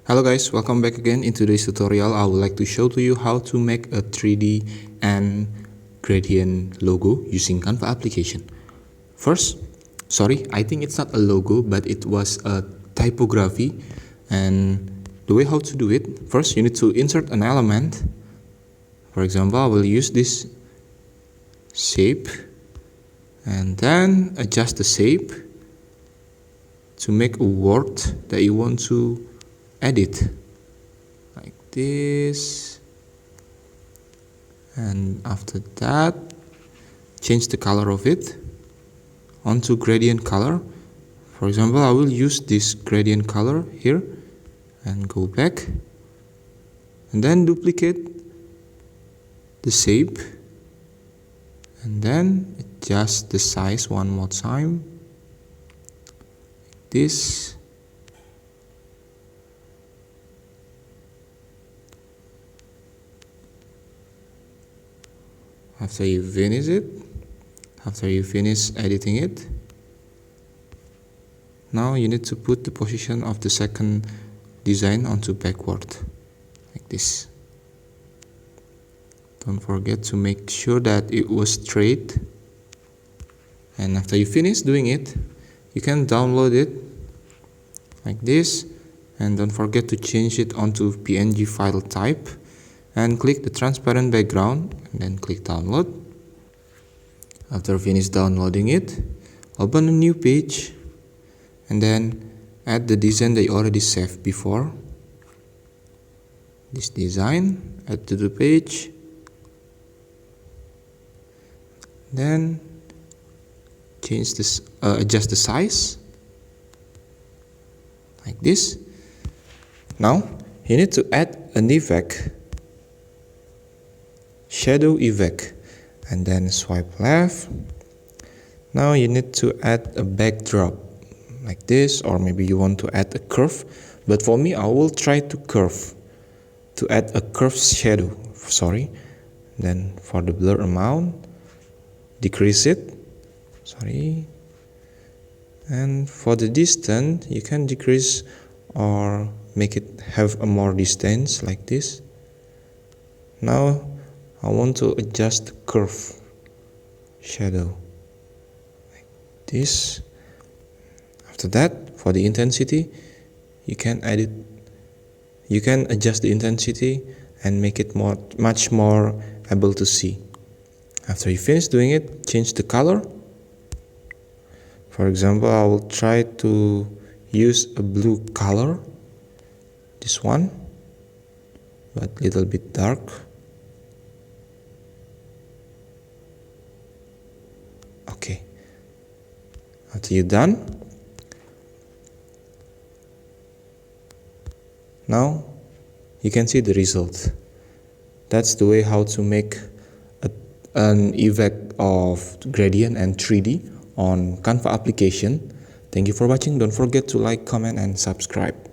Hello guys, welcome back again. In today's tutorial I would like to show to you how to make a 3D and gradient logo using Canva application. First, I think it's not a logo but it was a typography, and the way how to do it, first you need to insert an element. For example, I will use this shape and then adjust the shape to make a word that you want to edit, like this, and after that change the color of it onto gradient color. For example, I will use this gradient color here and go back and then duplicate the shape and then adjust the size one more time, like this. After you finish editing it, now you need to put the position of the second design onto backward, like this. Don't forget to make sure that it was straight. And after you finish doing it, you can download it like this, and don't forget to change it onto PNG file type and click the transparent background and then click download. After finish downloading it, open a new page and then add the design that you already saved before. This design, add to the page, then change this, adjust the size like this. Now you need to add an effect, shadow effect, and then swipe left. Now you need to add a backdrop like this, or maybe you want to add a curve, but for me I will try to add a curved shadow. Then for the blur amount, decrease it, and for the distance you can decrease or make it have a more distance like this. Now I want to adjust the curve shadow like this. After that, for the intensity, you can adjust the intensity and make it much more able to see. After you finish doing it, change the color. For example, I will try to use a blue color, this one, but little bit dark. Okay, after you're done, now you can see the result. That's the way how to make an effect of gradient and 3D on Canva application. Thank you for watching. Don't forget to like, comment and subscribe.